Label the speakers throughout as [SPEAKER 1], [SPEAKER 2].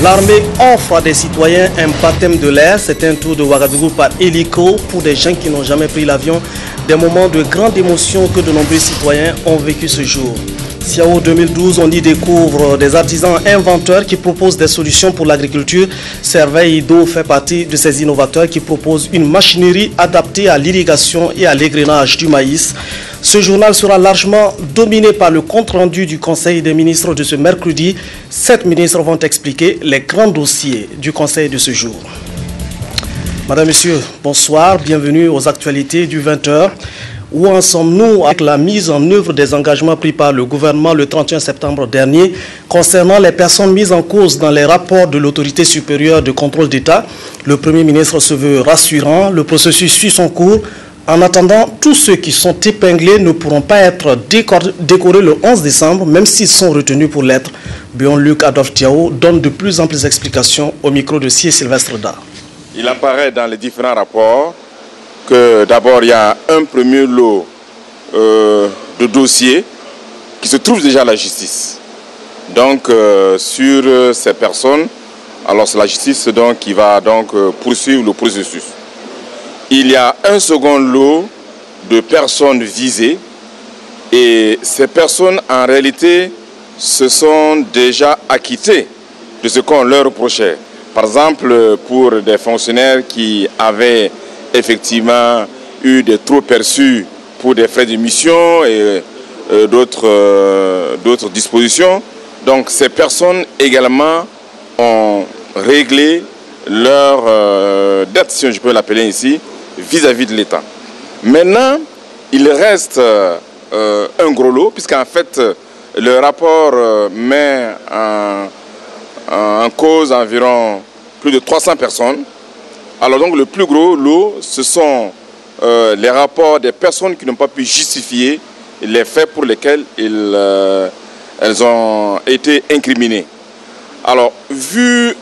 [SPEAKER 1] L'armée offre à des citoyens un baptême de l'air. C'est un tour de Ouagadougou par hélico pour des gens qui n'ont jamais pris l'avion. Des moments de grande émotion que de nombreux citoyens ont vécu ce jour. Siao 2012, on y découvre des artisans inventeurs qui proposent des solutions pour l'agriculture. Serveil Ido fait partie de ces innovateurs qui proposent une machinerie adaptée à l'irrigation et à l'égrenage du maïs. Ce journal sera largement dominé par le compte-rendu du Conseil des ministres de ce mercredi. 7 ministres vont expliquer les grands dossiers du Conseil de ce jour. Madame, Monsieur, bonsoir, bienvenue aux actualités du 20h. Où en sommes-nous avec la mise en œuvre des engagements pris par le gouvernement le 31 septembre dernier concernant les personnes mises en cause dans les rapports de l'autorité supérieure de contrôle d'État? Le Premier ministre se veut rassurant, le processus suit son cours. En attendant, tous ceux qui sont épinglés ne pourront pas être décorés le 11 décembre, même s'ils sont retenus pour l'être. Bion-Luc Adolphe Tiao donne de plus amples explications au micro de Sié Sylvestre Da.
[SPEAKER 2] Il apparaît dans les différents rapports que d'abord il y a un premier lot de dossiers qui se trouvent déjà à la justice. Donc sur ces personnes, alors c'est la justice donc, qui va donc poursuivre le processus. Il y a un second lot de personnes visées et ces personnes en réalité se sont déjà acquittées de ce qu'on leur reprochait. Par exemple, pour des fonctionnaires qui avaient effectivement eu des trop perçus pour des frais de mission et d'autres dispositions. Donc ces personnes également ont réglé leur dette, si je peux l'appeler ici, vis-à-vis de l'État. Maintenant, il reste un gros lot, puisqu'en fait, le rapport met en cause environ plus de 300 personnes. Alors donc le plus gros lot, ce sont les rapports des personnes qui n'ont pas pu justifier les faits pour lesquels elles ont été incriminées. Alors vu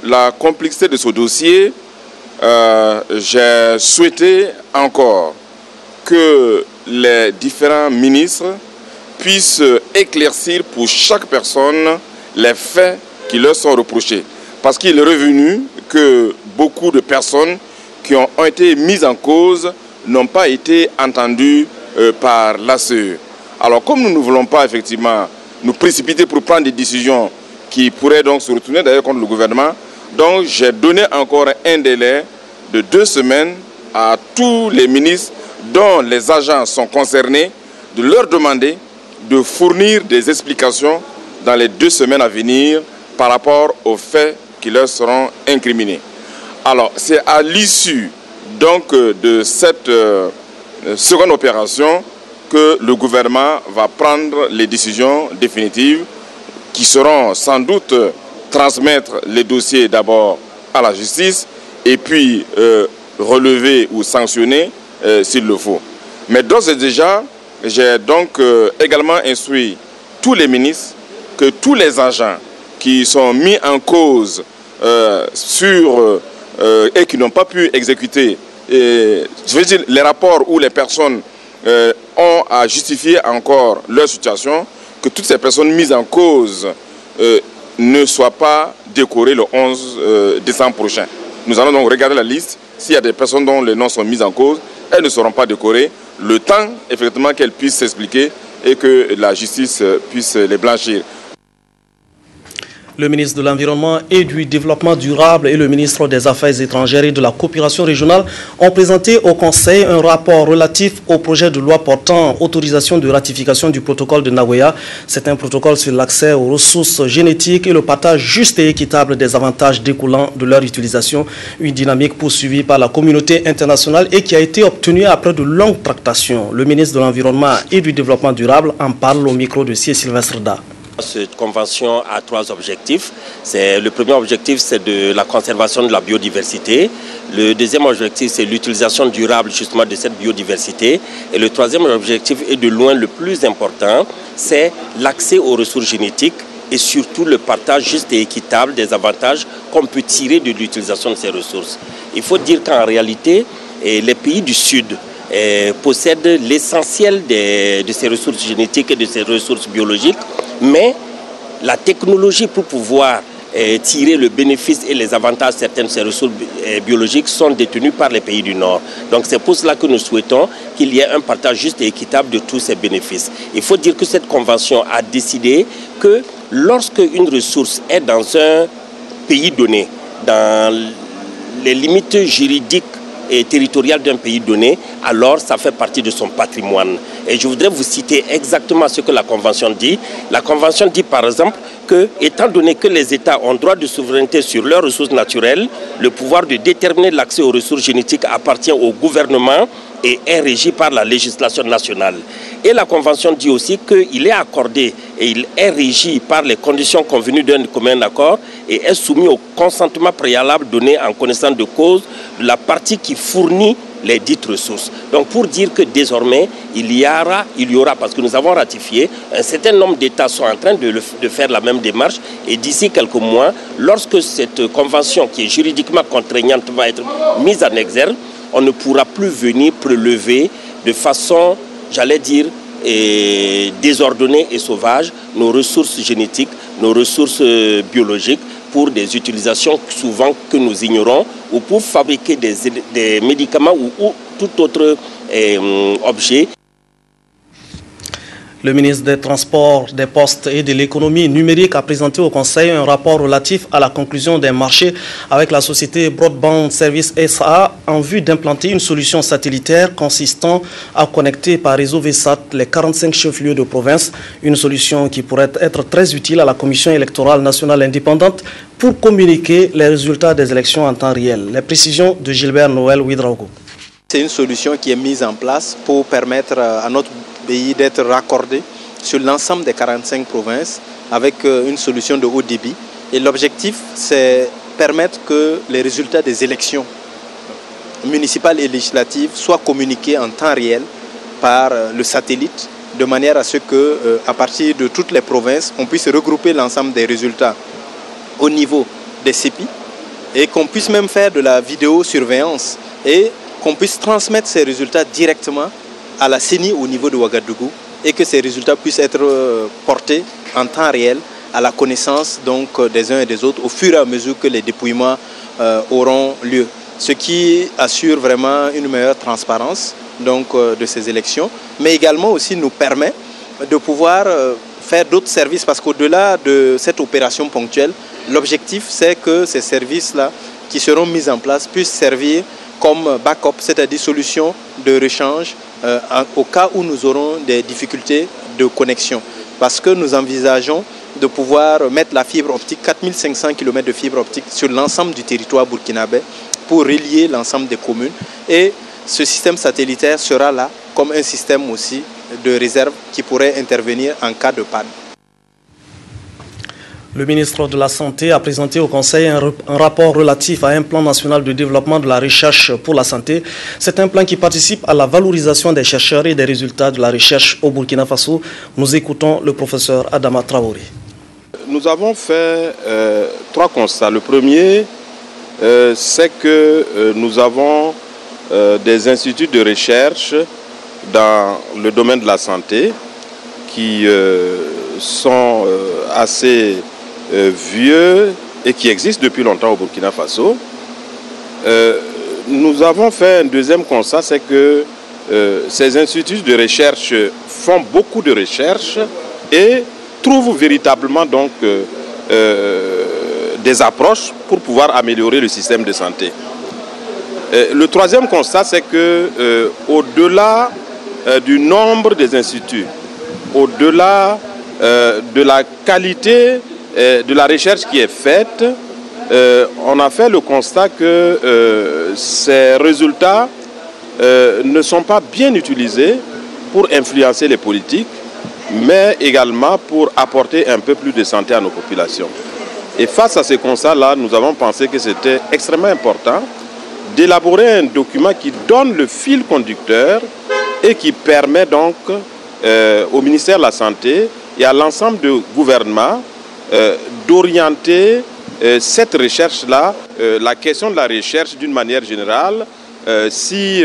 [SPEAKER 2] la complexité de ce dossier, j'ai souhaité encore que les différents ministres puissent éclaircir pour chaque personne les faits qui leur sont reprochés. Parce qu'il est revenu que beaucoup de personnes qui ont été mises en cause n'ont pas été entendues par l'ACE. Alors comme nous ne voulons pas effectivement nous précipiter pour prendre des décisions qui pourraient donc se retourner d'ailleurs contre le gouvernement, donc j'ai donné encore un délai de 2 semaines à tous les ministres dont les agents sont concernés de leur demander de fournir des explications dans les 2 semaines à venir par rapport aux faits qui leur seront incriminés. Alors, c'est à l'issue donc de cette seconde opération que le gouvernement va prendre les décisions définitives qui seront sans doute transmettre les dossiers d'abord à la justice et puis relever ou sanctionner s'il le faut. Mais d'ores et déjà, j'ai donc également instruit tous les ministres que tous les agents qui sont mis en cause et qui n'ont pas pu exécuter, je veux dire, les rapports où les personnes ont à justifier encore leur situation, que toutes ces personnes mises en cause ne soient pas décorées le 11 décembre prochain. Nous allons donc regarder la liste. S'il y a des personnes dont les noms sont mis en cause, elles ne seront pas décorées. Le temps, effectivement, qu'elles puissent s'expliquer et que la justice puisse les blanchir.
[SPEAKER 1] Le ministre de l'Environnement et du Développement durable et le ministre des Affaires étrangères et de la coopération régionale ont présenté au Conseil un rapport relatif au projet de loi portant autorisation de ratification du protocole de Nagoya. C'est un protocole sur l'accès aux ressources génétiques et le partage juste et équitable des avantages découlant de leur utilisation. Une dynamique poursuivie par la communauté internationale et qui a été obtenue après de longues tractations. Le ministre de l'Environnement et du Développement durable en parle au micro de Sié Sylvestre Da.
[SPEAKER 3] Cette convention a 3 objectifs. Le premier objectif, c'est de la conservation de la biodiversité. Le deuxième objectif, c'est l'utilisation durable justement de cette biodiversité. Et le troisième objectif, et de loin le plus important, c'est l'accès aux ressources génétiques et surtout le partage juste et équitable des avantages qu'on peut tirer de l'utilisation de ces ressources. Il faut dire qu'en réalité, les pays du Sud possèdent l'essentiel de ces ressources génétiques et de ces ressources biologiques, mais la technologie pour pouvoir tirer le bénéfice et les avantages de certaines de ces ressources biologiques sont détenues par les pays du Nord. Donc c'est pour cela que nous souhaitons qu'il y ait un partage juste et équitable de tous ces bénéfices. Il faut dire que cette convention a décidé que lorsque une ressource est dans un pays donné, dans les limites juridiques et territoriales d'un pays donné, alors ça fait partie de son patrimoine. Et je voudrais vous citer exactement ce que la Convention dit. La Convention dit par exemple que, étant donné que les États ont droit de souveraineté sur leurs ressources naturelles, le pouvoir de déterminer l'accès aux ressources génétiques appartient au gouvernement et est régi par la législation nationale. Et la Convention dit aussi qu'il est accordé et il est régi par les conditions convenues d'un commun accord et est soumis au consentement préalable donné en connaissance de cause de la partie qui fournit les dites ressources. Donc pour dire que désormais, il y aura, parce que nous avons ratifié, un certain nombre d'États sont en train de faire la même démarche et d'ici quelques mois, lorsque cette convention qui est juridiquement contraignante va être mise en exergue, on ne pourra plus venir prélever de façon, j'allais dire, désordonnée et sauvage nos ressources génétiques, nos ressources biologiques pour des utilisations souvent que nous ignorons ou pour fabriquer des médicaments ou tout autre objet.
[SPEAKER 1] Le ministre des Transports, des Postes et de l'économie numérique a présenté au Conseil un rapport relatif à la conclusion d'un marché avec la société Broadband Service SA en vue d'implanter une solution satellitaire consistant à connecter par réseau VSAT les 45 chefs-lieux de province, une solution qui pourrait être très utile à la Commission électorale nationale indépendante pour communiquer les résultats des élections en temps réel. Les précisions de Gilbert Noël Ouedraogo.
[SPEAKER 4] C'est une solution qui est mise en place pour permettre à notre pays d'être raccordé sur l'ensemble des 45 provinces avec une solution de haut débit. Et l'objectif, c'est permettre que les résultats des élections municipales et législatives soient communiqués en temps réel par le satellite, de manière à ce que, à partir de toutes les provinces, on puisse regrouper l'ensemble des résultats au niveau des CEPI et qu'on puisse même faire de la vidéosurveillance et qu'on puisse transmettre ces résultats directement à la CENI au niveau de Ouagadougou et que ces résultats puissent être portés en temps réel à la connaissance donc, des uns et des autres au fur et à mesure que les dépouillements auront lieu. Ce qui assure vraiment une meilleure transparence donc, de ces élections, mais également aussi nous permet de pouvoir faire d'autres services parce qu'au-delà de cette opération ponctuelle, l'objectif c'est que ces services-là qui seront mis en place puissent servir comme backup, c'est-à-dire solution de rechange au cas où nous aurons des difficultés de connexion. Parce que nous envisageons de pouvoir mettre la fibre optique, 4500 km de fibre optique sur l'ensemble du territoire burkinabé pour relier l'ensemble des communes. Et ce système satellitaire sera là comme un système aussi de réserve qui pourrait intervenir en cas de panne.
[SPEAKER 1] Le ministre de la Santé a présenté au Conseil un rapport relatif à un plan national de développement de la recherche pour la santé. C'est un plan qui participe à la valorisation des chercheurs et des résultats de la recherche au Burkina Faso. Nous écoutons le professeur Adama Traoré.
[SPEAKER 2] Nous avons fait 3 constats. Le premier, c'est que nous avons des instituts de recherche dans le domaine de la santé qui sont assez vieux et qui existent depuis longtemps au Burkina Faso. Nous avons fait un deuxième constat, c'est que ces instituts de recherche font beaucoup de recherches et trouvent véritablement donc des approches pour pouvoir améliorer le système de santé. Le troisième constat, c'est que au-delà du nombre des instituts, au-delà de la qualité de la recherche qui est faite, on a fait le constat que ces résultats ne sont pas bien utilisés pour influencer les politiques, mais également pour apporter un peu plus de santé à nos populations. Et face à ces constats-là, nous avons pensé que c'était extrêmement important d'élaborer un document qui donne le fil conducteur et qui permet donc au ministère de la Santé et à l'ensemble du gouvernement d'orienter cette recherche-là, la question de la recherche d'une manière générale. Si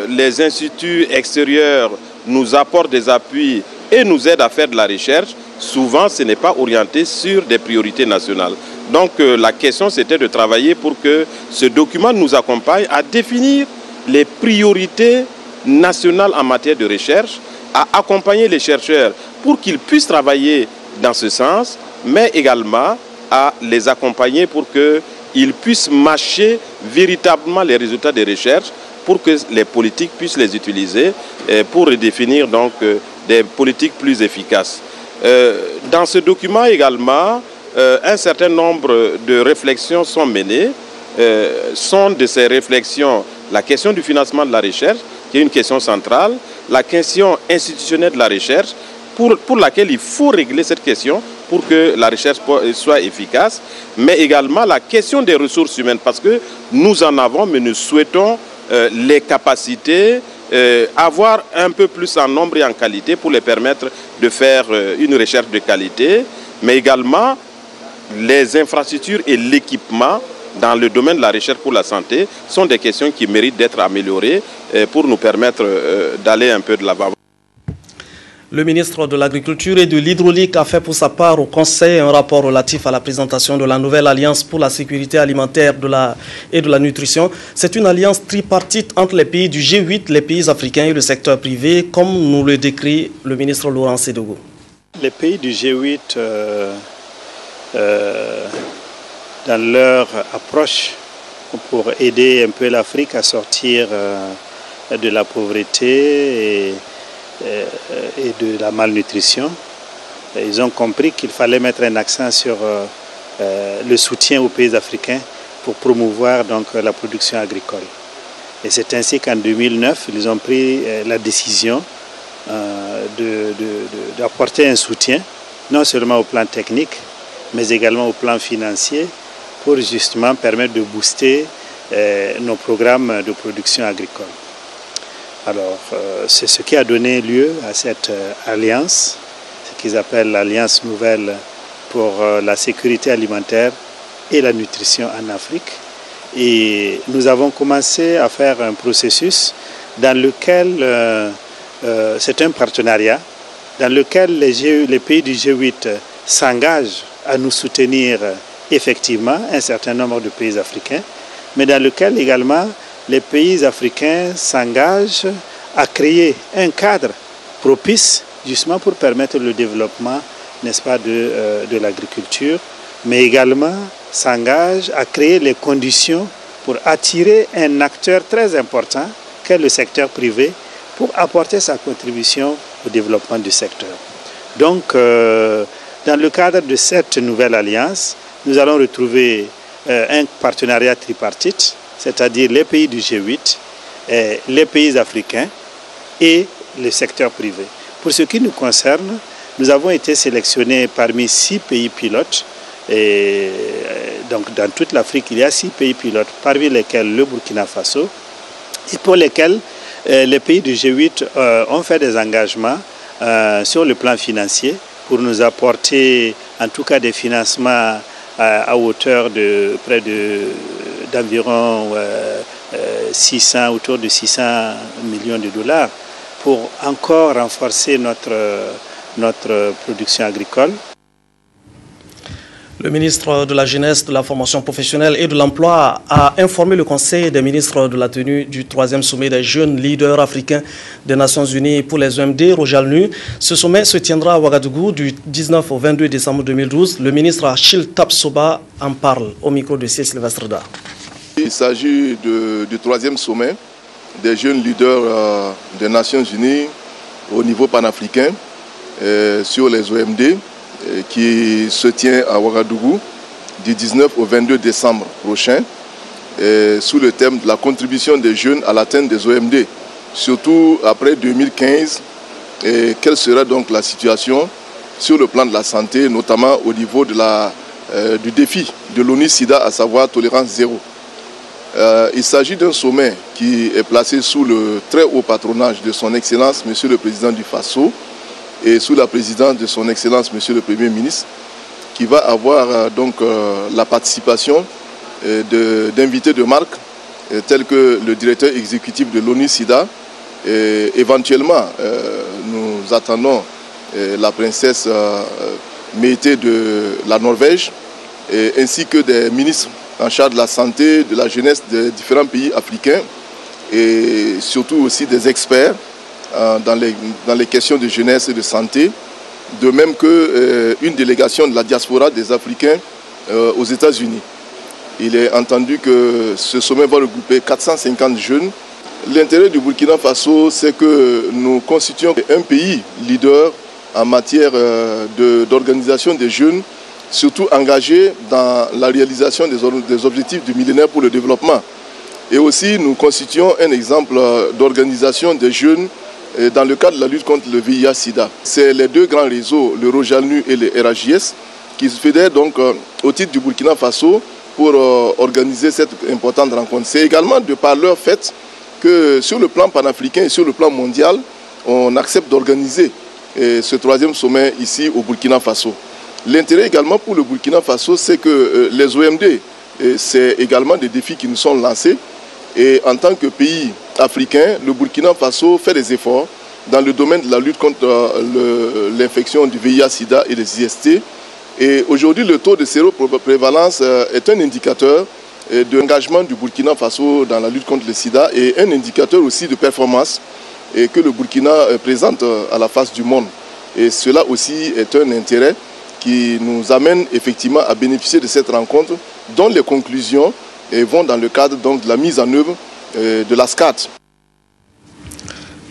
[SPEAKER 2] les instituts extérieurs nous apportent des appuis et nous aident à faire de la recherche, souvent ce n'est pas orienté sur des priorités nationales. Donc la question c'était de travailler pour que ce document nous accompagne à définir les priorités nationales en matière de recherche, à accompagner les chercheurs pour qu'ils puissent travailler dans ce sens, mais également à les accompagner pour qu'ils puissent matcher véritablement les résultats des recherches pour que les politiques puissent les utiliser pour redéfinir donc des politiques plus efficaces. Dans ce document également, un certain nombre de réflexions sont menées. Sont de ces réflexions la question du financement de la recherche, qui est une question centrale, la question institutionnelle de la recherche, pour laquelle il faut régler cette question pour que la recherche soit efficace, mais également la question des ressources humaines, parce que nous en avons, mais nous souhaitons les capacités, avoir un peu plus en nombre et en qualité pour les permettre de faire une recherche de qualité, mais également les infrastructures et l'équipement dans le domaine de la recherche pour la santé sont des questions qui méritent d'être améliorées pour nous permettre d'aller un peu de l'avant.
[SPEAKER 1] Le ministre de l'Agriculture et de l'Hydraulique a fait pour sa part au Conseil un rapport relatif à la présentation de la nouvelle Alliance pour la sécurité alimentaire et de la nutrition. C'est une alliance tripartite entre les pays du G8, les pays africains et le secteur privé, comme nous le décrit le ministre Laurent Sédougou.
[SPEAKER 5] Les pays du G8, dans leur approche pour aider un peu l'Afrique à sortir de la pauvreté et de la malnutrition, ils ont compris qu'il fallait mettre un accent sur le soutien aux pays africains pour promouvoir donc la production agricole. Et c'est ainsi qu'en 2009, ils ont pris la décision d'apporter un soutien, non seulement au plan technique, mais également au plan financier, pour justement permettre de booster nos programmes de production agricole. Alors, c'est ce qui a donné lieu à cette alliance, ce qu'ils appellent l'Alliance nouvelle pour la sécurité alimentaire et la nutrition en Afrique. Et nous avons commencé à faire un processus dans lequel, c'est un partenariat, dans lequel les pays du G8 s'engagent à nous soutenir effectivement un certain nombre de pays africains, mais dans lequel également les pays africains s'engagent à créer un cadre propice justement pour permettre le développement, n'est-ce pas, de l'agriculture, mais également s'engagent à créer les conditions pour attirer un acteur très important qu'est le secteur privé pour apporter sa contribution au développement du secteur. Donc, dans le cadre de cette nouvelle alliance, nous allons retrouver un partenariat tripartite, c'est-à-dire les pays du G8, les pays africains et le secteur privé. Pour ce qui nous concerne, nous avons été sélectionnés parmi 6 pays pilotes. Et donc dans toute l'Afrique, il y a 6 pays pilotes, parmi lesquels le Burkina Faso, et pour lesquels les pays du G8 ont fait des engagements sur le plan financier pour nous apporter en tout cas des financements à hauteur de près d'environ 600, autour de 600 millions de dollars pour encore renforcer notre production agricole.
[SPEAKER 1] Le ministre de la Jeunesse, de la Formation professionnelle et de l'Emploi a informé le Conseil des ministres de la tenue du 3e sommet des jeunes leaders africains des Nations Unies pour les OMD, Roger Alnu. Ce sommet se tiendra à Ouagadougou du 19 au 22 décembre 2012. Le ministre Achille Tapsoba en parle au micro de Sylvestre Da.
[SPEAKER 6] Il s'agit du 3e sommet des jeunes leaders des Nations Unies au niveau panafricain sur les OMD, qui se tient à Ouagadougou du 19 au 22 décembre prochain, sous le thème de la contribution des jeunes à l'atteinte des OMD, surtout après 2015, et quelle sera donc la situation sur le plan de la santé, notamment au niveau du défi de l'ONU-SIDA, à savoir tolérance zéro. Il s'agit d'un sommet qui est placé sous le très haut patronage de son Excellence, Monsieur le Président du Faso, et sous la présidence de son Excellence, Monsieur le Premier ministre, qui va avoir donc la participation d'invités de marque, tels que le directeur exécutif de l'ONU-SIDA. Éventuellement, nous attendons la princesse Mété de la Norvège, ainsi que des ministres en charge de la santé, de la jeunesse des différents pays africains et surtout aussi des experts dans les questions de jeunesse et de santé, de même qu'une délégation de la diaspora des Africains aux États-Unis. Il est entendu que ce sommet va regrouper 450 jeunes. L'intérêt du Burkina Faso, c'est que nous constituons un pays leader en matière d'organisation des jeunes, surtout engagés dans la réalisation des objectifs du millénaire pour le développement. Et aussi, nous constituons un exemple d'organisation des jeunes dans le cadre de la lutte contre le VIH-Sida. C'est les deux grands réseaux, le ROJALNU et le RAJS, qui se fédèrent donc au titre du Burkina Faso pour organiser cette importante rencontre. C'est également de par leur fait que sur le plan panafricain et sur le plan mondial, on accepte d'organiser ce troisième sommet ici au Burkina Faso. L'intérêt également pour le Burkina Faso, c'est que les OMD, c'est également des défis qui nous sont lancés. Et en tant que pays africain, le Burkina Faso fait des efforts dans le domaine de la lutte contre l'infection du VIH-Sida et des IST. Et aujourd'hui, le taux de séroprévalence est un indicateur de l'engagement du Burkina Faso dans la lutte contre le sida et un indicateur aussi de performance que le Burkina présente à la face du monde. Et cela aussi est un intérêt qui nous amène effectivement à bénéficier de cette rencontre dont les conclusions vont dans le cadre donc, de la mise en œuvre de la SCAT.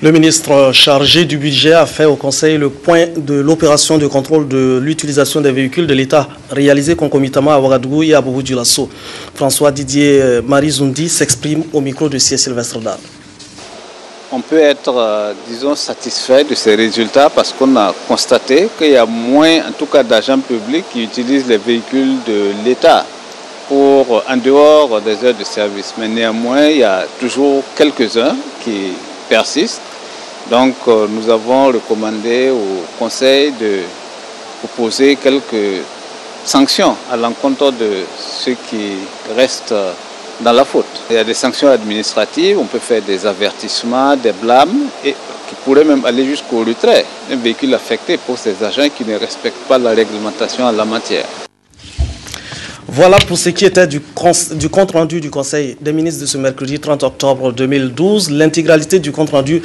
[SPEAKER 1] Le ministre chargé du budget a fait au Conseil le point de l'opération de contrôle de l'utilisation des véhicules de l'État réalisée concomitamment à Ouagadougou et à Bobo-Dioulasso. François-Didier Marizoundi s'exprime au micro de C. Sylvestre Dal.
[SPEAKER 7] On peut être, disons, satisfait de ces résultats parce qu'on a constaté qu'il y a moins, en tout cas, d'agents publics qui utilisent les véhicules de l'État en dehors des heures de service. Mais néanmoins, il y a toujours quelques-uns qui persistent. Donc, nous avons recommandé au Conseil de proposer quelques sanctions à l'encontre de ceux qui restent dans la faute. Il y a des sanctions administratives, on peut faire des avertissements, des blâmes, et qui pourraient même aller jusqu'au retrait d'un véhicule affecté pour ces agents qui ne respectent pas la réglementation en la matière.
[SPEAKER 1] Voilà pour ce qui était du compte-rendu du Conseil des ministres de ce mercredi 30 octobre 2012. L'intégralité du compte-rendu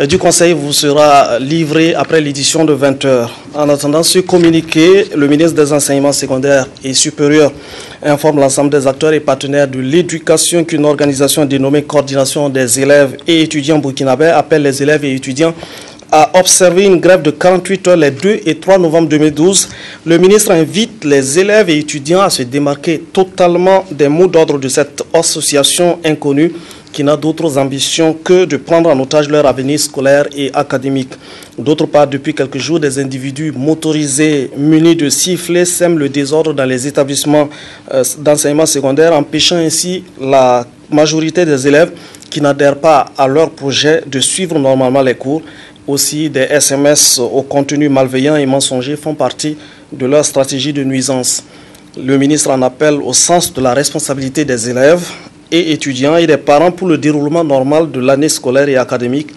[SPEAKER 1] du Conseil vous sera livrée après l'édition de 20h. En attendant ce communiqué, le ministre des Enseignements secondaires et supérieurs informe l'ensemble des acteurs et partenaires de l'éducation qu'une organisation dénommée Coordination des élèves et étudiants burkinabés appelle les élèves et étudiants à observer une grève de 48 heures les 2 et 3 novembre 2012. Le ministre invite les élèves et étudiants à se démarquer totalement des mots d'ordre de cette association inconnue qui n'a d'autres ambitions que de prendre en otage leur avenir scolaire et académique. D'autre part, depuis quelques jours, des individus motorisés munis de sifflets sèment le désordre dans les établissements d'enseignement secondaire, empêchant ainsi la majorité des élèves qui n'adhèrent pas à leur projet de suivre normalement les cours. Aussi, des SMS au contenu malveillant et mensonger font partie de leur stratégie de nuisance. Le ministre en appelle au sens de la responsabilité des élèves et étudiants et des parents pour le déroulement normal de l'année scolaire et académique.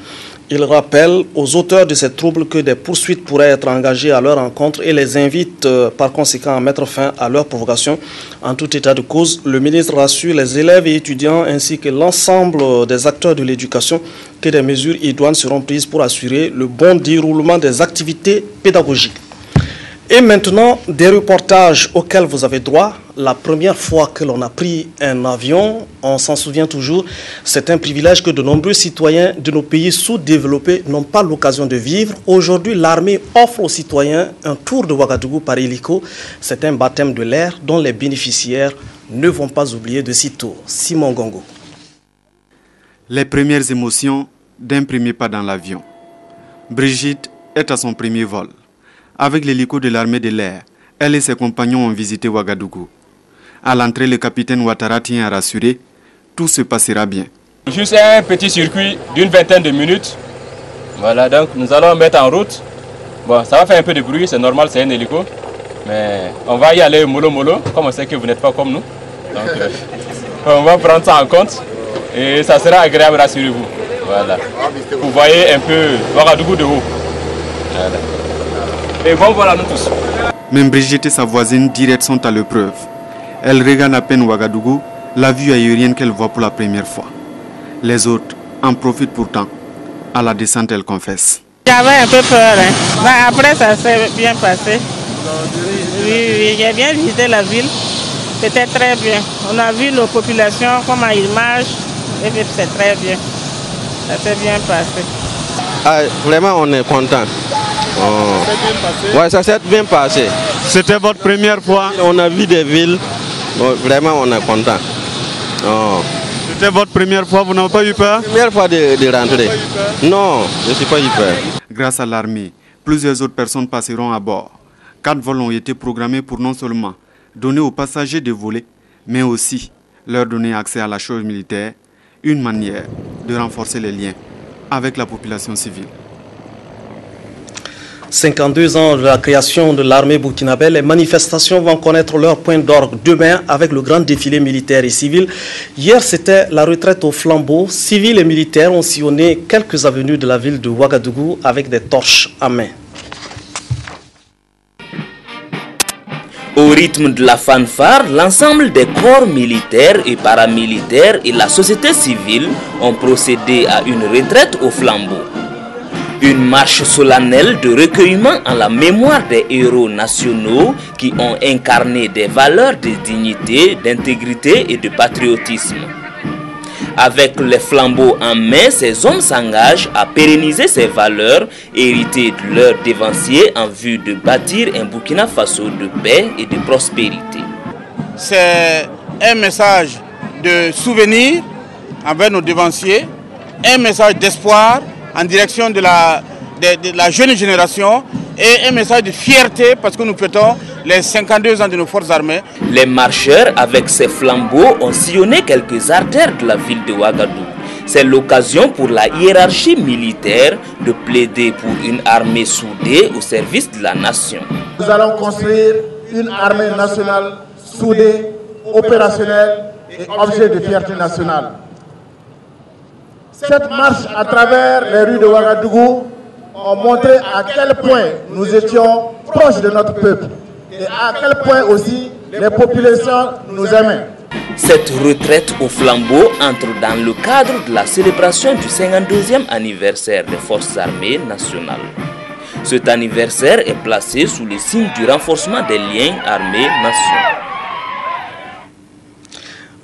[SPEAKER 1] Il rappelle aux auteurs de ces troubles que des poursuites pourraient être engagées à leur encontre et les invite par conséquent à mettre fin à leur provocation. En tout état de cause, le ministre rassure les élèves et étudiants ainsi que l'ensemble des acteurs de l'éducation que des mesures idoines seront prises pour assurer le bon déroulement des activités pédagogiques. Et maintenant, des reportages auxquels vous avez droit. La première fois que l'on a pris un avion, on s'en souvient toujours, c'est un privilège que de nombreux citoyens de nos pays sous-développés n'ont pas l'occasion de vivre. Aujourd'hui, l'armée offre aux citoyens un tour de Ouagadougou par hélico. C'est un baptême de l'air dont les bénéficiaires ne vont pas oublier de sitôt. Simon Gongo.
[SPEAKER 8] Les premières émotions d'un premier pas dans l'avion. Brigitte est à son premier vol. Avec l'hélico de l'armée de l'air, elle et ses compagnons ont visité Ouagadougou. À l'entrée, le capitaine Ouattara tient à rassurer, tout se passera bien.
[SPEAKER 9] Juste un petit circuit d'une vingtaine de minutes. Voilà, donc nous allons mettre en route. Bon, ça va faire un peu de bruit, c'est normal, c'est un hélico. Mais on va y aller mollo mollo, comme on sait que vous n'êtes pas comme nous. Donc, on va prendre ça en compte et ça sera agréable, rassurez-vous. Voilà. Vous voyez un peu Ouagadougou de haut. Voilà. Et bon, voilà, nous tous.
[SPEAKER 8] Même Brigitte et sa voisine directe sont à l'épreuve. Elle regarde à peine Ouagadougou, la vue aérienne qu'elle voit pour la première fois. Les autres en profitent pourtant. À la descente, elle confesse.
[SPEAKER 10] J'avais un peu peur, hein. Mais après, ça s'est bien passé. Oui, j'ai bien visité la ville. C'était très bien. On a vu nos populations, comment ils marchent. Et puis c'est très bien. Ça s'est bien passé.
[SPEAKER 11] Ah, vraiment, on est content. Oh. Ça s'est bien passé? Oui, ça s'est bien passé.
[SPEAKER 8] C'était votre première fois?
[SPEAKER 11] On a vu des villes. Bon, vraiment, on est content. Oh.
[SPEAKER 8] C'était votre première fois, vous n'avez pas eu peur?
[SPEAKER 11] Première fois de rentrer. Non, je ne suis pas eu peur.
[SPEAKER 8] Grâce à l'armée, plusieurs autres personnes passeront à bord. 4 vols ont été programmés pour non seulement donner aux passagers de voler, mais aussi leur donner accès à la chose militaire, une manière de renforcer les liens avec la population civile.
[SPEAKER 1] 52 ans de la création de l'armée burkinabé, les manifestations vont connaître leur point d'orgue demain avec le grand défilé militaire et civil. Hier, c'était la retraite au flambeau. Civils et militaires ont sillonné quelques avenues de la ville de Ouagadougou avec des torches à main.
[SPEAKER 12] Au rythme de la fanfare, l'ensemble des corps militaires et paramilitaires et la société civile ont procédé à une retraite au flambeau. Une marche solennelle de recueillement en la mémoire des héros nationaux qui ont incarné des valeurs de dignité, d'intégrité et de patriotisme. Avec les flambeaux en main, ces hommes s'engagent à pérenniser ces valeurs héritées de leurs dévanciers en vue de bâtir un Burkina Faso de paix et de prospérité.
[SPEAKER 13] C'est un message de souvenir envers nos dévanciers, un message d'espoir en direction de la jeune génération et un message de fierté parce que nous fêtons les 52 ans de nos forces armées.
[SPEAKER 12] Les marcheurs avec ces flambeaux ont sillonné quelques artères de la ville de Ouagadougou. C'est l'occasion pour la hiérarchie militaire de plaider pour une armée soudée au service de la nation.
[SPEAKER 14] Nous allons construire une armée nationale soudée, opérationnelle et objet de fierté nationale. Cette marche à travers les rues de Ouagadougou a montré à quel point nous étions proches de notre peuple et à quel point aussi les populations nous aimaient.
[SPEAKER 12] Cette retraite au flambeau entre dans le cadre de la célébration du 52e anniversaire des forces armées nationales. Cet anniversaire est placé sous le signe du renforcement des liens armées-nation.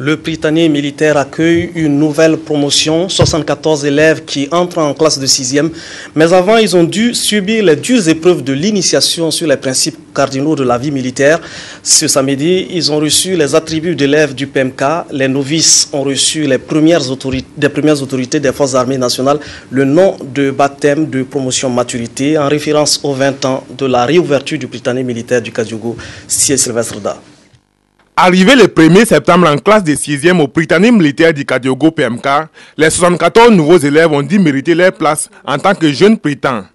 [SPEAKER 1] Le Prytanée militaire accueille une nouvelle promotion, 74 élèves qui entrent en classe de 6e. Mais avant, ils ont dû subir les dures épreuves de l'initiation sur les principes cardinaux de la vie militaire. Ce samedi, ils ont reçu les attributs d'élèves du PMK. Les novices ont reçu des premières autorités des forces armées nationales le nom de baptême de promotion maturité en référence aux 20 ans de la réouverture du Prytanée militaire du Kadiogo, Sylvestre Da.
[SPEAKER 15] Arrivé le 1er septembre en classe de 6e au Prytanée militaire du Kadiogo PMK, les 74 nouveaux élèves ont dit mériter leur place en tant que jeunes prytans.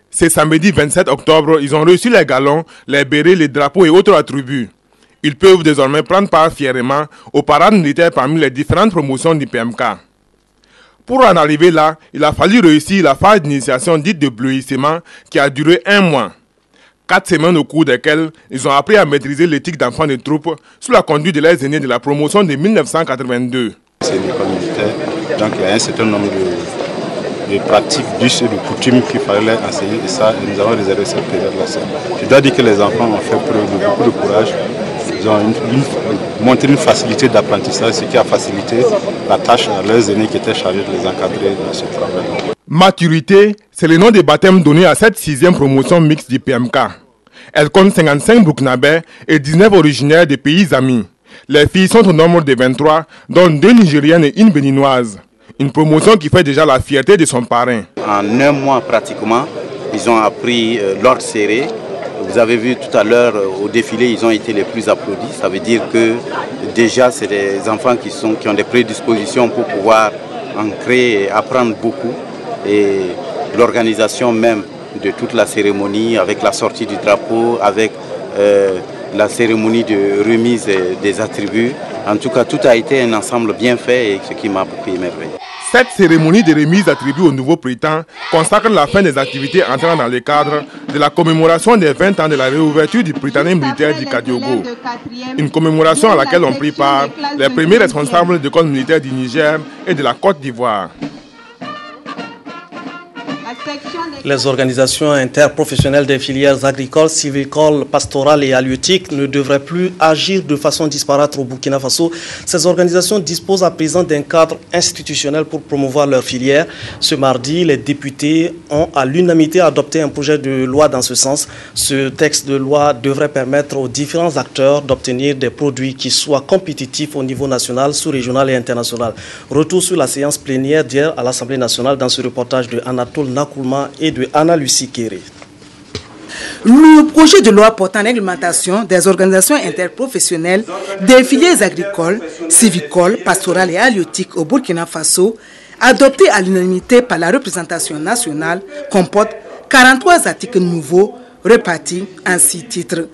[SPEAKER 15] Ce samedi 27 octobre, ils ont reçu les galons, les bérets, les drapeaux et autres attributs. Ils peuvent désormais prendre part fièrement aux parades militaires parmi les différentes promotions du PMK. Pour en arriver là, il a fallu réussir la phase d'initiation dite de bleuissement qui a duré 1 mois. 4 semaines au cours desquelles ils ont appris à maîtriser l'éthique d'enfants de troupe sous la conduite de leurs aînés de la promotion de 1982.
[SPEAKER 16] C'est une école militaire, donc il y a un certain nombre de pratiques, d'us et de coutumes qu'il fallait enseigner et ça, nous avons réservé cette période-là. Je dois dire que les enfants ont fait preuve de beaucoup de courage. Ils ont montré une facilité d'apprentissage, ce qui a facilité la tâche à leurs aînés qui étaient chargés de les encadrer dans ce travail.
[SPEAKER 15] Maturité, c'est le nom de baptême donné à cette 6e promotion mixte du PMK. Elle compte 55 Burkinabés et 19 originaires des pays amis. Les filles sont au nombre de 23, dont 2 Nigériennes et 1 Béninoise. Une promotion qui fait déjà la fierté de son parrain.
[SPEAKER 17] En 1 mois pratiquement, ils ont appris l'ordre serré. Vous avez vu tout à l'heure au défilé, ils ont été les plus applaudis. Ça veut dire que déjà c'est des enfants qui ont des prédispositions pour pouvoir ancrer et apprendre beaucoup. Et l'organisation même de toute la cérémonie, avec la sortie du drapeau, avec la cérémonie de remise des attributs. En tout cas, tout a été un ensemble bien fait et ce qui m'a beaucoup émerveillé.
[SPEAKER 15] Cette cérémonie de remise d'attributs au nouveau président consacre la fin des activités entrant dans le cadre de la commémoration des 20 ans de la réouverture du Prytanée militaire du Kadiogo. Une commémoration à laquelle ont pris part les premiers responsables de l'école militaire du Niger et de la Côte d'Ivoire.
[SPEAKER 1] Les organisations interprofessionnelles des filières agricoles, civicoles, pastorales et halieutiques ne devraient plus agir de façon disparate au Burkina Faso. Ces organisations disposent à présent d'un cadre institutionnel pour promouvoir leurs filières. Ce mardi, les députés ont à l'unanimité adopté un projet de loi dans ce sens. Ce texte de loi devrait permettre aux différents acteurs d'obtenir des produits qui soient compétitifs au niveau national, sous-régional et international. Retour sur la séance plénière d'hier à l'Assemblée nationale dans ce reportage de Anatole Nakoulma et de Anna-Lucie Kéré.
[SPEAKER 18] Le projet de loi portant réglementation des organisations interprofessionnelles des filières agricoles, civicoles, pastorales et halieutiques au Burkina Faso, adopté à l'unanimité par la représentation nationale, comporte 43 articles nouveaux répartis en 6 titres.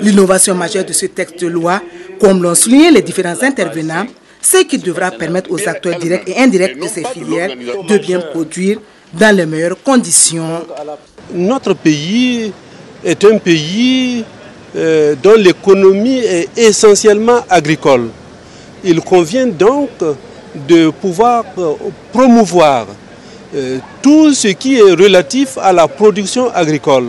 [SPEAKER 18] L'innovation majeure de ce texte de loi, comme l'ont souligné les différents intervenants, c'est qu'il devra permettre aux acteurs directs et indirects de ces filières de bien produire dans les meilleures conditions.
[SPEAKER 19] Notre pays est un pays dont l'économie est essentiellement agricole. Il convient donc de pouvoir promouvoir tout ce qui est relatif à la production agricole.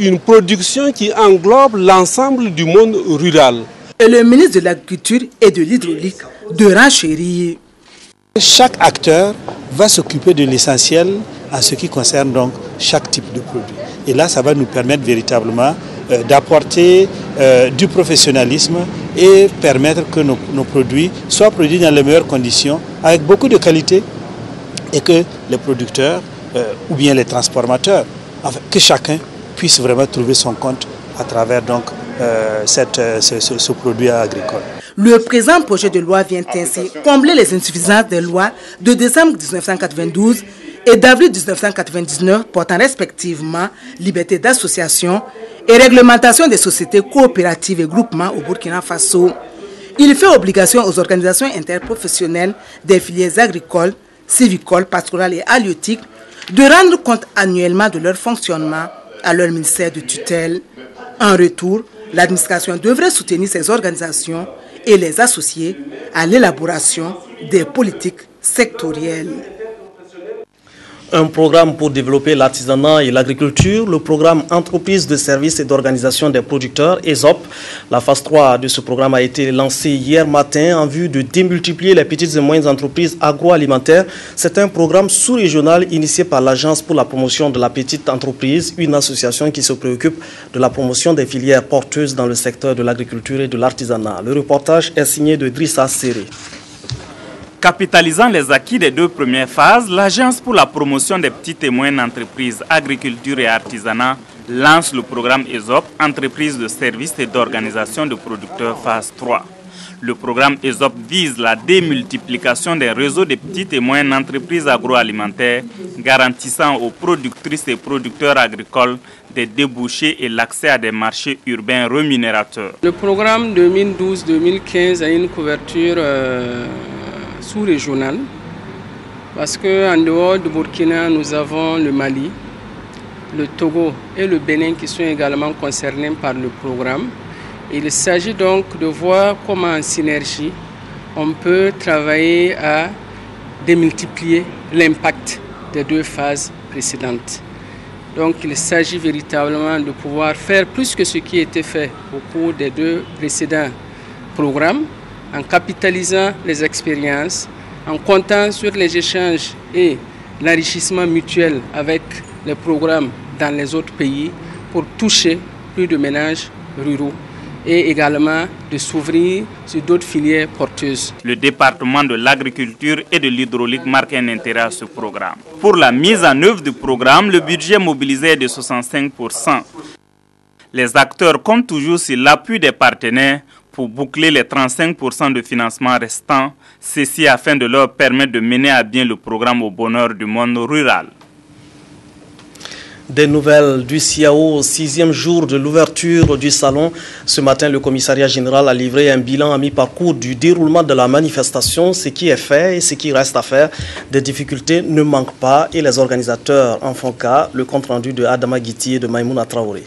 [SPEAKER 19] Une production qui englobe l'ensemble du monde rural.
[SPEAKER 18] Et le ministre de l'Agriculture et de l'Hydraulique de renchérir.
[SPEAKER 5] Chaque acteur va s'occuper de l'essentiel en ce qui concerne donc chaque type de produit. Et là, ça va nous permettre véritablement d'apporter du professionnalisme et permettre que nos produits soient produits dans les meilleures conditions, avec beaucoup de qualité, et que les producteurs ou bien les transformateurs, enfin, que chacun puisse vraiment trouver son compte à travers donc ce produit agricole.
[SPEAKER 18] Le présent projet de loi vient ainsi combler les insuffisances des lois de décembre 1992 et d'avril 1999 portant respectivement liberté d'association et réglementation des sociétés coopératives et groupements au Burkina Faso. Il fait obligation aux organisations interprofessionnelles des filières agricoles, civicoles, pastorales et halieutiques de rendre compte annuellement de leur fonctionnement à leur ministère de tutelle. En retour, l'administration devrait soutenir ces organisations et les associer à l'élaboration des politiques sectorielles.
[SPEAKER 1] Un programme pour développer l'artisanat et l'agriculture, le programme Entreprises de services et d'organisation des producteurs, ESOP. La phase 3 de ce programme a été lancée hier matin en vue de démultiplier les petites et moyennes entreprises agroalimentaires. C'est un programme sous-régional initié par l'Agence pour la promotion de la petite entreprise, une association qui se préoccupe de la promotion des filières porteuses dans le secteur de l'agriculture et de l'artisanat. Le reportage est signé de Drissa Serré.
[SPEAKER 20] Capitalisant les acquis des 2 premières phases, l'Agence pour la promotion des petites et moyennes entreprises, agriculture et artisanat lance le programme ESOP, Entreprises de services et d'organisation de producteurs phase 3. Le programme ESOP vise la démultiplication des réseaux des petites et moyennes entreprises agroalimentaires, garantissant aux productrices et producteurs agricoles des débouchés et l'accès à des marchés urbains rémunérateurs.
[SPEAKER 21] Le programme 2012-2015 a une couverture sous-régionale parce qu'en dehors du Burkina, nous avons le Mali, le Togo et le Bénin qui sont également concernés par le programme. Il s'agit donc de voir comment en synergie on peut travailler à démultiplier l'impact des 2 phases précédentes. Donc il s'agit véritablement de pouvoir faire plus que ce qui a été fait au cours des 2 précédents programmes, en capitalisant les expériences, en comptant sur les échanges et l'enrichissement mutuel avec les programmes dans les autres pays pour toucher plus de ménages ruraux et également de s'ouvrir sur d'autres filières porteuses.
[SPEAKER 20] Le département de l'agriculture et de l'hydraulique marque un intérêt à ce programme. Pour la mise en œuvre du programme, le budget mobilisé est de 65%. Les acteurs comptent toujours sur l'appui des partenaires pour boucler les 35% de financement restants, ceci afin de leur permettre de mener à bien le programme au bonheur du monde rural.
[SPEAKER 1] Des nouvelles du CIAO, 6e jour de l'ouverture du salon. Ce matin, le commissariat général a livré un bilan à mi-parcours du déroulement de la manifestation, ce qui est fait et ce qui reste à faire. Des difficultés ne manquent pas et les organisateurs en font cas. Le compte-rendu de Adama Guiti et de Maïmouna Traoré.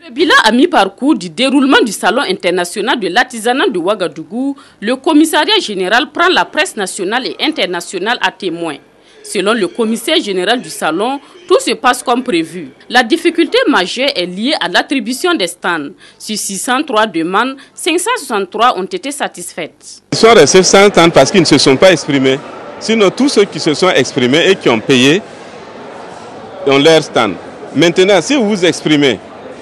[SPEAKER 3] Le bilan à mi-parcours du déroulement du Salon international de l'artisanat de Ouagadougou, le commissariat général prend la presse nationale et internationale à témoin. Selon le commissaire général du salon, tout se passe comme prévu. La difficulté majeure est liée à l'attribution des stands. Sur 603 demandes, 563 ont été satisfaites.
[SPEAKER 22] Ils sont restés sans stands parce qu'ils ne se sont pas exprimés. Sinon, tous ceux qui se sont exprimés et qui ont payé ont leur stand. Maintenant, si vous vous exprimez,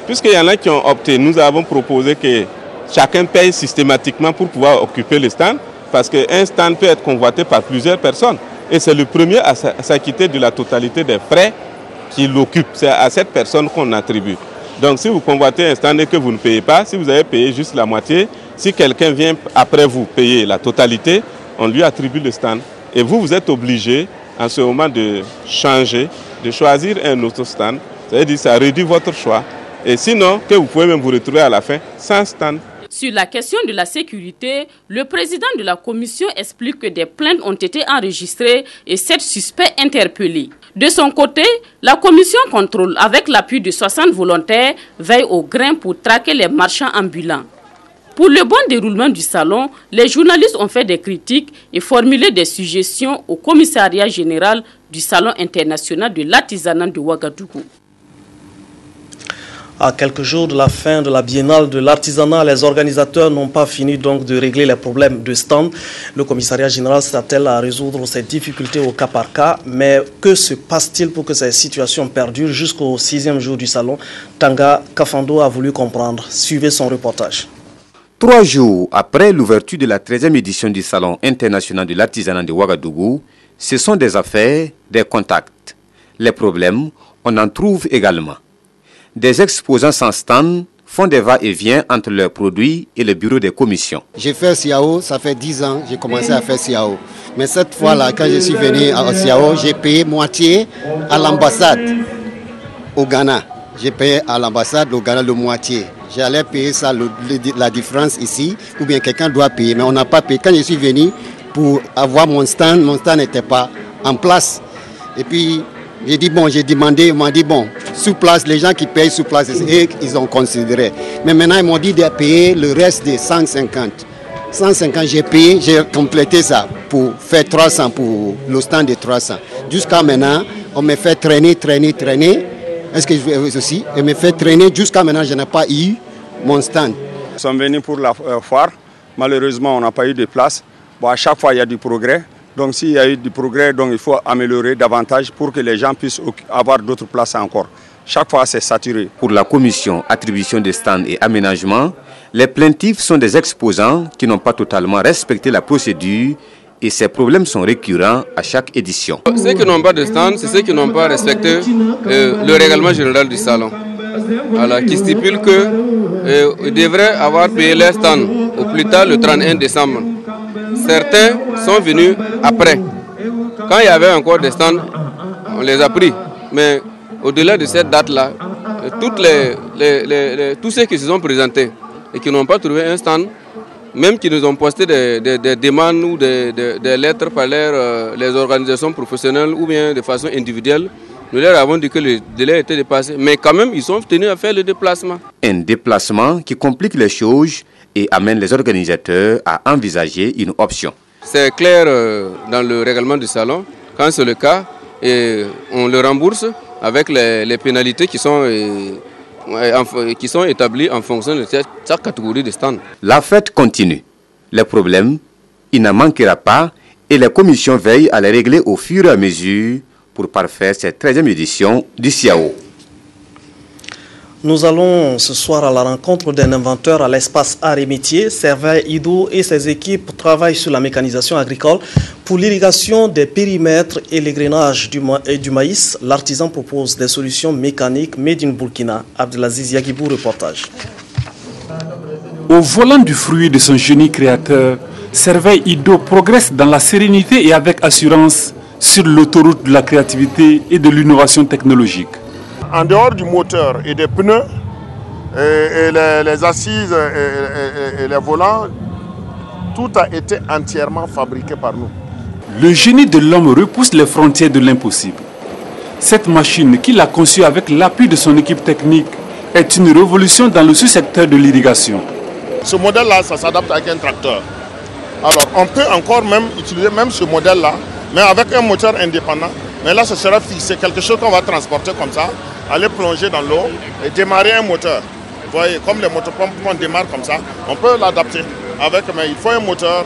[SPEAKER 22] puisqu'il y en a qui ont opté, nous avons proposé que chacun paye systématiquement pour pouvoir occuper le stand, parce qu'un stand peut être convoité par plusieurs personnes. Et c'est le premier à s'acquitter de la totalité des frais qui l'occupe. C'est à cette personne qu'on attribue. Donc si vous convoitez un stand et que vous ne payez pas, si vous avez payé juste la moitié, si quelqu'un vient après vous payer la totalité, on lui attribue le stand. Et vous, vous êtes obligé en ce moment de changer, de choisir un autre stand. Ça veut dire que ça réduit votre choix. Et sinon, que vous pouvez même vous retrouver à la fin sans stand.
[SPEAKER 3] Sur la question de la sécurité, le président de la commission explique que des plaintes ont été enregistrées et 7 suspects interpellés. De son côté, la commission contrôle, avec l'appui de 60 volontaires, veille au grain pour traquer les marchands ambulants. Pour le bon déroulement du salon, les journalistes ont fait des critiques et formulé des suggestions au commissariat général du Salon international de l'artisanat de Ouagadougou.
[SPEAKER 1] À quelques jours de la fin de la biennale de l'artisanat, les organisateurs n'ont pas fini donc de régler les problèmes de stand. Le commissariat général s'attelle à résoudre ces difficultés au cas par cas. Mais que se passe-t-il pour que ces situations perdurent jusqu'au 6e jour du salon? Tanga Kafando a voulu comprendre. Suivez son reportage.
[SPEAKER 23] 3 jours après l'ouverture de la 13e édition du Salon international de l'artisanat de Ouagadougou, ce sont des affaires, des contacts. Les problèmes, on en trouve également. Des exposants sans stand font des va-et-vient entre leurs produits et le bureau des commissions.
[SPEAKER 24] J'ai fait CIAO, ça fait 10 ans, j'ai commencé à faire CIAO. Mais cette fois-là, quand je suis venu à CIAO, j'ai payé moitié à l'ambassade au Ghana. J'ai payé à l'ambassade au Ghana le moitié. J'allais payer ça, la différence ici, ou bien quelqu'un doit payer, mais on n'a pas payé. Quand je suis venu pour avoir mon stand n'était pas en place. Et puis, j'ai dit bon, j'ai demandé, ils m'ont dit bon, sous place, les gens qui payent sous place, et ils ont considéré. Mais maintenant, ils m'ont dit de payer le reste des 150. 150, j'ai payé, j'ai complété ça pour faire 300, pour le stand de 300. Jusqu'à maintenant, on me fait traîner. Est-ce que je vais aussi? On me fait traîner, jusqu'à maintenant, je n'ai pas eu mon stand.
[SPEAKER 22] Nous sommes venus pour la foire. Malheureusement, on n'a pas eu de place. Bon, à chaque fois, il y a du progrès. Donc s'il y a eu du progrès, donc il faut améliorer davantage pour que les gens puissent avoir d'autres places encore. Chaque fois, c'est saturé.
[SPEAKER 23] Pour la commission attribution des stands et aménagement, les plaintifs sont des exposants qui n'ont pas totalement respecté la procédure et ces problèmes sont récurrents à chaque édition.
[SPEAKER 25] Ceux qui n'ont pas de stand, c'est ceux qui n'ont pas respecté le règlement général du salon, voilà, qui stipule qu'ils devraient avoir payé leur stand au plus tard le 31 décembre. Certains sont venus après. Quand il y avait encore des stands, on les a pris. Mais au-delà de cette date-là, tous ceux qui se sont présentés et qui n'ont pas trouvé un stand, même qui nous ont posté des demandes ou des lettres par les organisations professionnelles ou bien de façon individuelle, nous leur avons dit que le délai était dépassé. Mais quand même, ils sont tenus à faire le déplacement.
[SPEAKER 23] Un déplacement qui complique les choses et amène les organisateurs à envisager une option.
[SPEAKER 25] C'est clair dans le règlement du salon. Quand c'est le cas, on le rembourse avec les pénalités qui sont établies en fonction de chaque catégorie de stand.
[SPEAKER 23] La fête continue. Les problèmes, il n'en manquera pas et les commissions veillent à les régler au fur et à mesure pour parfaire cette 13e édition du CIAO.
[SPEAKER 1] Nous allons ce soir à la rencontre d'un inventeur à l'espace Arts et Métiers. Servais Ido et ses équipes travaillent sur la mécanisation agricole pour l'irrigation des périmètres et l'égrenage du maïs. L'artisan propose des solutions mécaniques made in Burkina. Abdelaziz Yagibou, reportage.
[SPEAKER 26] Au volant du fruit de son génie créateur, Servais Ido progresse dans la sérénité et avec assurance sur l'autoroute de la créativité et de l'innovation technologique.
[SPEAKER 2] en dehors du moteur et des pneus, et les assises et les volants, tout a été entièrement fabriqué par nous.
[SPEAKER 26] Le génie de l'homme repousse les frontières de l'impossible. Cette machine qu'il a conçue avec l'appui de son équipe technique est une révolution dans le sous-secteur de l'irrigation.
[SPEAKER 2] Ce modèle-là, ça s'adapte avec un tracteur. Alors, on peut encore même utiliser même ce modèle-là, mais avec un moteur indépendant. Mais là, ce sera fixé, quelque chose qu'on va transporter comme ça, aller plonger dans l'eau et démarrer un moteur. Vous voyez, comme les motopompes qu'on démarre comme ça, on peut l'adapter. Mais il faut un moteur,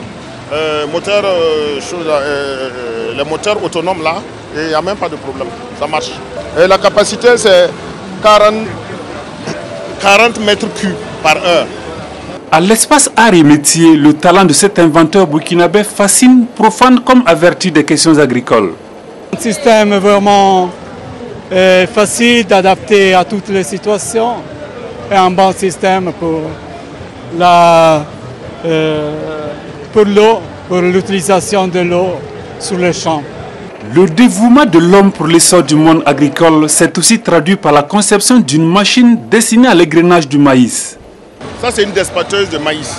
[SPEAKER 2] les moteurs autonomes là, et il n'y a même pas de problème, ça marche. Et la capacité, c'est 40 mètres cubes par heure.
[SPEAKER 26] À l'espace art et métier, le talent de cet inventeur burkinabé fascine, profane comme averti des questions agricoles.
[SPEAKER 4] Un système vraiment facile d'adapter à toutes les situations et un bon système pour l'eau, pour l'utilisation de l'eau sur les champs.
[SPEAKER 26] Le dévouement de l'homme pour l'essor du monde agricole s'est aussi traduit par la conception d'une machine destinée à l'égrenage du maïs.
[SPEAKER 2] Ça, c'est une despatcheuse de maïs.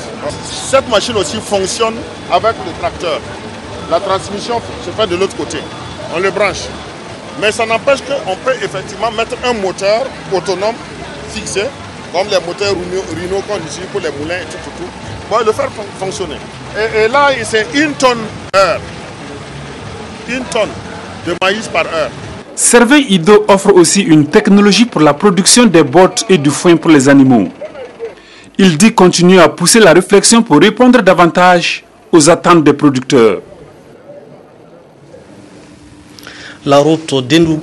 [SPEAKER 2] Cette machine aussi fonctionne avec le tracteur. La transmission se fait de l'autre côté. On le branche. Mais ça n'empêche qu'on peut effectivement mettre un moteur autonome fixé, comme les moteurs Renault qu'on utilise pour les moulins et tout. Pour le faire fonctionner. Et là, c'est 1 tonne heure. 1 tonne de maïs par heure.
[SPEAKER 26] Serveil Ido offre aussi une technologie pour la production des bottes et du foin pour les animaux. Il dit continuer à pousser la réflexion pour répondre davantage aux attentes des producteurs.
[SPEAKER 1] La route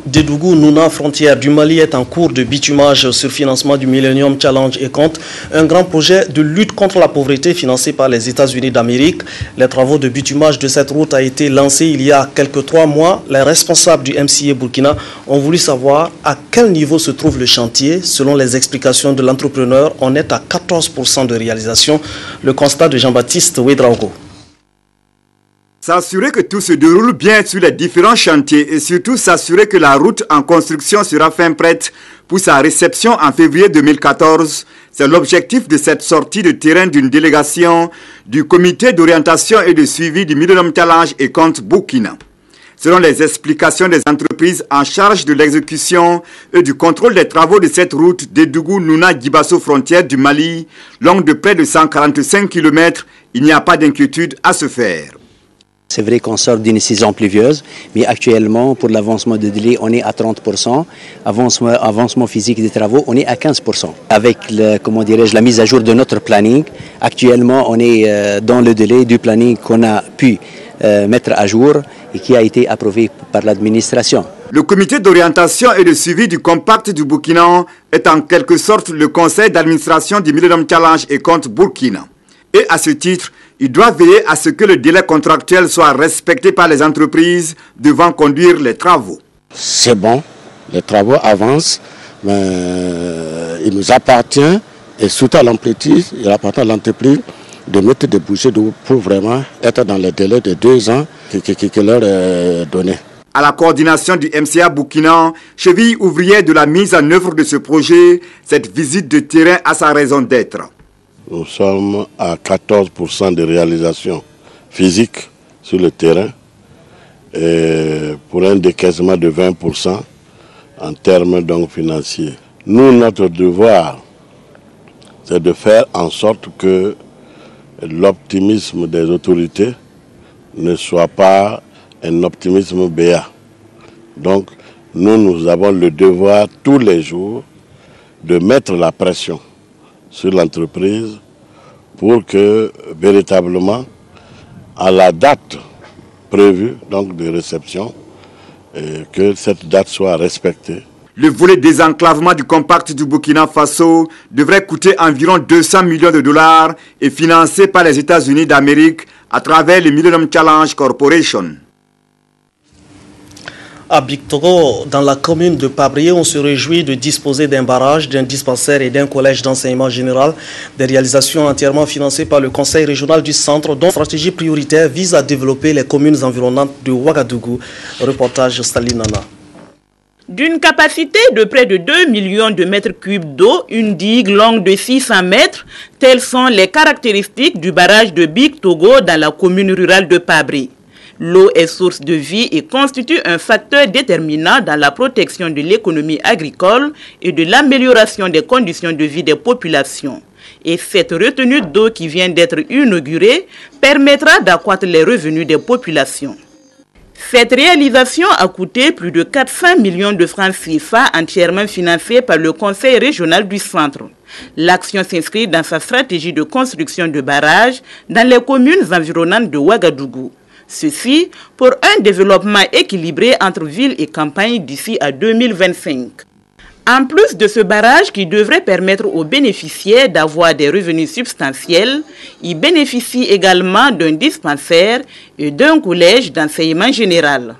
[SPEAKER 1] Dédougou-Nouna, frontière du Mali, est en cours de bitumage sur financement du Millennium Challenge et compte un grand projet de lutte contre la pauvreté financé par les États-Unis d'Amérique. Les travaux de bitumage de cette route ont été lancés il y a quelques 3 mois. Les responsables du MCA Burkina ont voulu savoir à quel niveau se trouve le chantier. Selon les explications de l'entrepreneur, on est à 14% de réalisation. Le constat de Jean-Baptiste Ouedraogo.
[SPEAKER 6] S'assurer que tout se déroule bien sur les différents chantiers et surtout s'assurer que la route en construction sera fin prête pour sa réception en février 2014, c'est l'objectif de cette sortie de terrain d'une délégation du comité d'orientation et de suivi du Millennium Challenge et compte Burkina. Selon les explications des entreprises en charge de l'exécution et du contrôle des travaux de cette route Dédougou-Nouna-Guibasso frontière du Mali, longue de près de 145 km, il n'y a pas d'inquiétude à se faire.
[SPEAKER 7] C'est vrai qu'on sort d'une saison pluvieuse, mais actuellement, pour l'avancement de délai, on est à 30%. Avancement physique des travaux, on est à 15%. Avec la mise à jour de notre planning, actuellement, on est dans le délai du planning qu'on a pu mettre à jour et qui a été approuvé par l'administration.
[SPEAKER 6] Le comité d'orientation et de suivi du compact du Burkina est en quelque sorte le conseil d'administration du Millennium Challenge et compte Burkina. Et à ce titre, il doit veiller à ce que le délai contractuel soit respecté par les entreprises devant conduire les travaux.
[SPEAKER 9] C'est bon, les travaux avancent, mais il nous appartient, et surtout à l'entreprise, il appartient à l'entreprise de mettre des bouchées d'eau pour vraiment être dans les délais de 2 ans qui leur est donné.
[SPEAKER 6] À la coordination du MCA Burkina, cheville ouvrière de la mise en œuvre de ce projet, cette visite de terrain a sa raison d'être.
[SPEAKER 9] Nous sommes à 14% de réalisation physique sur le terrain et pour un décaissement de 20% en termes donc financiers. Nous, notre devoir, c'est de faire en sorte que l'optimisme des autorités ne soit pas un optimisme béat. Donc, nous avons le devoir tous les jours de mettre la pression sur l'entreprise pour que véritablement à la date prévue donc de réception, que cette date soit respectée.
[SPEAKER 6] Le volet désenclavement du compact du Burkina Faso devrait coûter environ 200 millions de dollars et financé par les États-Unis d'Amérique à travers le Millennium Challenge Corporation.
[SPEAKER 1] À Bictoro, dans la commune de Pabrié, on se réjouit de disposer d'un barrage, d'un dispensaire et d'un collège d'enseignement général. Des réalisations entièrement financées par le Conseil régional du centre, dont la stratégie prioritaire vise à développer les communes environnantes de Ouagadougou. Reportage Staline Nana.
[SPEAKER 8] D'une capacité de près de 2 millions de mètres cubes d'eau, une digue longue de 600 mètres, telles sont les caractéristiques du barrage de Big Togo dans la commune rurale de Pabri. L'eau est source de vie et constitue un facteur déterminant dans la protection de l'économie agricole et de l'amélioration des conditions de vie des populations. Et cette retenue d'eau qui vient d'être inaugurée permettra d'accroître les revenus des populations. Cette réalisation a coûté plus de 400 millions de francs CFA entièrement financée par le Conseil régional du Centre. L'action s'inscrit dans sa stratégie de construction de barrages dans les communes environnantes de Ouagadougou. Ceci pour un développement équilibré entre ville et campagne d'ici à 2025. En plus de ce barrage qui devrait permettre aux bénéficiaires d'avoir des revenus substantiels, ils bénéficient également d'un dispensaire et d'un collège d'enseignement général.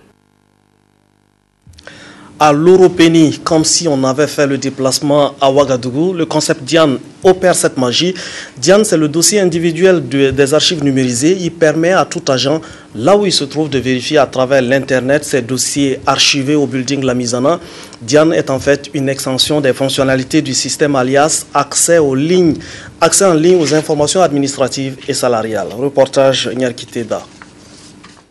[SPEAKER 1] À l'Europénie, comme si on avait fait le déplacement à Ouagadougou, le concept Diane opère cette magie. Diane, c'est le dossier individuel des archives numérisées. Il permet à tout agent, là où il se trouve, de vérifier à travers l'Internet ces dossiers archivés au building Lamizana. Diane est en fait une extension des fonctionnalités du système alias accès en ligne aux informations administratives et salariales. Reportage Nyarkiteda.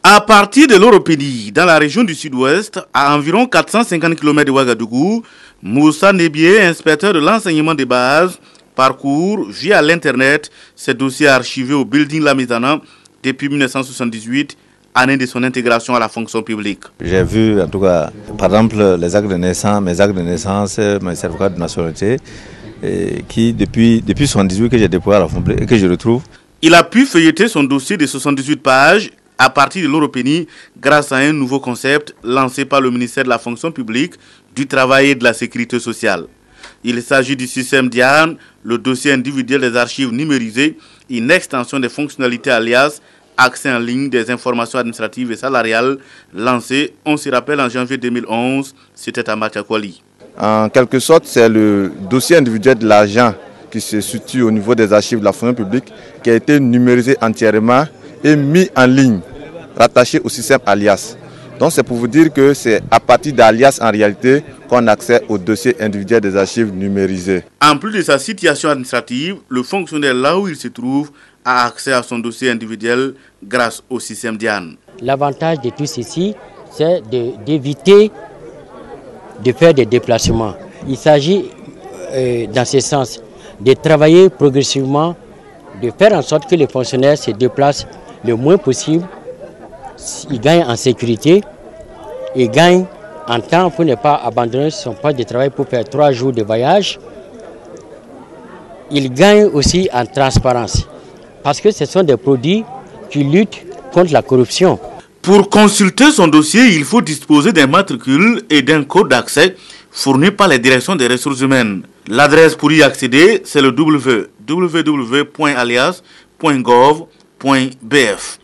[SPEAKER 10] À partir de l'Europénie, dans la région du sud-ouest, à environ 450 km de Ouagadougou, Moussa Nebié, inspecteur de l'enseignement de base, parcourt via l'Internet ces dossiers archivés au building Lamizana depuis 1978, année de son intégration à la fonction publique.
[SPEAKER 11] J'ai vu, en tout cas, par exemple, les actes de naissance, mes actes de naissance, mes certificats de nationalité, qui depuis 1978 que j'ai déployé à la fonction publique et que je retrouve.
[SPEAKER 10] Il a pu feuilleter son dossier de 78 pages à partir de l'Europénie grâce à un nouveau concept lancé par le ministère de la fonction publique, du travail et de la sécurité sociale. Il s'agit du système Diane, le dossier individuel des archives numérisées, une extension des fonctionnalités alias accès en ligne des informations administratives et salariales, lancé, on se rappelle, en janvier 2011, c'était à Matiakwali.
[SPEAKER 11] En quelque sorte, c'est le dossier individuel de l'agent qui se situe au niveau des archives de la fonction publique, qui a été numérisé entièrement et mis en ligne, rattaché au système alias. Donc c'est pour vous dire que c'est à partir d'alias en réalité qu'on a accès au dossier individuel des archives numérisées.
[SPEAKER 10] En plus de sa situation administrative, le fonctionnaire là où il se trouve a accès à son dossier individuel grâce au système Diane.
[SPEAKER 12] L'avantage de tout ceci, c'est d'éviter de faire des déplacements. Il s'agit dans ce sens de travailler progressivement, de faire en sorte que les fonctionnaires se déplacent le moins possible. Ils gagnent en sécurité, ils gagnent en temps pour ne pas abandonner son poste de travail pour faire 3 jours de voyage. Ils gagnent aussi en transparence parce que ce sont des produits qui luttent contre la corruption.
[SPEAKER 10] Pour consulter son dossier, il faut disposer d'un matricule et d'un code d'accès fourni par les directions des ressources humaines. L'adresse pour y accéder, c'est le www.alias.gov.bf.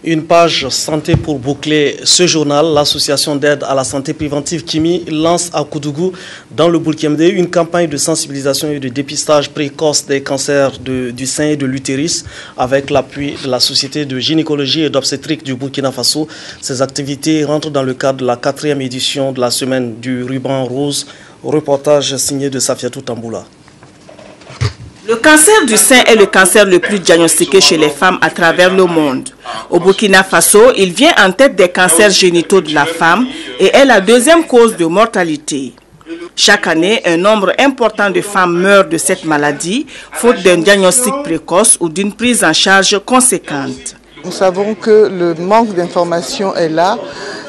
[SPEAKER 1] Une page santé pour boucler ce journal. L'association d'aide à la santé préventive Kimi lance à Koudougou, dans le Boulkemde, une campagne de sensibilisation et de dépistage précoce des cancers du sein et de l'utérus avec l'appui de la Société de gynécologie et d'obstétrique du Burkina Faso. Ces activités rentrent dans le cadre de la 4e édition de la semaine du ruban rose. Reportage signé de Safiatou Tamboula.
[SPEAKER 8] Le cancer du sein est le cancer le plus diagnostiqué chez les femmes à travers le monde. Au Burkina Faso, il vient en tête des cancers génitaux de la femme et est la 2e cause de mortalité. Chaque année, un nombre important de femmes meurent de cette maladie, faute d'un diagnostic précoce ou d'une prise en charge conséquente.
[SPEAKER 13] Nous savons que le manque d'information est là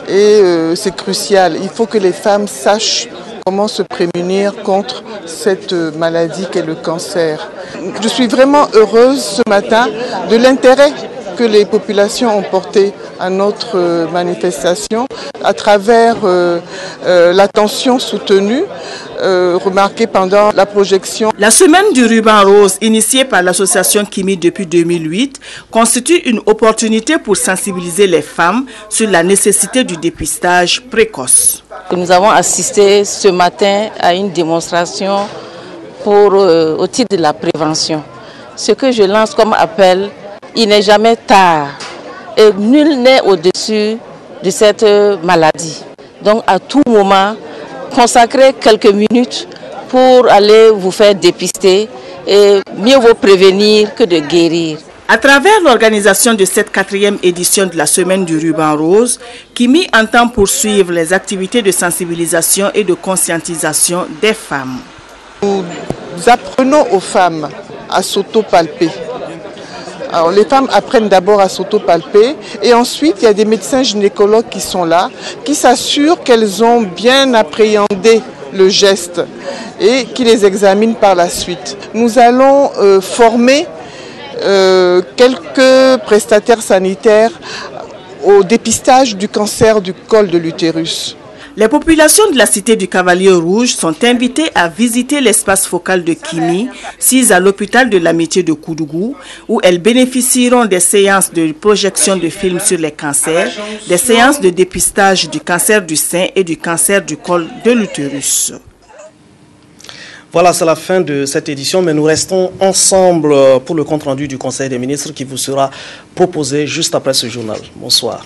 [SPEAKER 13] et c'est crucial. Il faut que les femmes sachent comment se prémunir contre cette maladie qu'est le cancer. Je suis vraiment heureuse ce matin de l'intérêt que les populations ont porté à notre manifestation à travers l'attention soutenue remarquée pendant la projection.
[SPEAKER 8] La semaine du ruban rose, initiée par l'association Kimi depuis 2008, constitue une opportunité pour sensibiliser les femmes sur la nécessité du dépistage précoce.
[SPEAKER 14] Nous avons assisté ce matin à une démonstration au titre de la prévention. Ce que je lance comme appel, il n'est jamais tard et nul n'est au-dessus de cette maladie. Donc à tout moment, consacrez quelques minutes pour aller vous faire dépister et mieux vaut prévenir que de guérir.
[SPEAKER 8] À travers l'organisation de cette 4e édition de la Semaine du Ruban Rose, Kimi entend poursuivre les activités de sensibilisation et de conscientisation des femmes.
[SPEAKER 13] Nous apprenons aux femmes à s'auto-palper. Alors les femmes apprennent d'abord à s'auto-palper et ensuite il y a des médecins gynécologues qui sont là, qui s'assurent qu'elles ont bien appréhendé le geste et qui les examinent par la suite. Nous allons former quelques prestataires sanitaires au dépistage du cancer du col de l'utérus.
[SPEAKER 8] Les populations de la cité du Cavalier Rouge sont invitées à visiter l'espace focal de Kimi, sis à l'hôpital de l'Amitié de Koudougou, où elles bénéficieront des séances de projection de films sur les cancers, des séances de dépistage du cancer du sein et du cancer du col de l'utérus.
[SPEAKER 1] Voilà, c'est la fin de cette édition, mais nous restons ensemble pour le compte-rendu du Conseil des ministres qui vous sera proposé juste après ce journal. Bonsoir.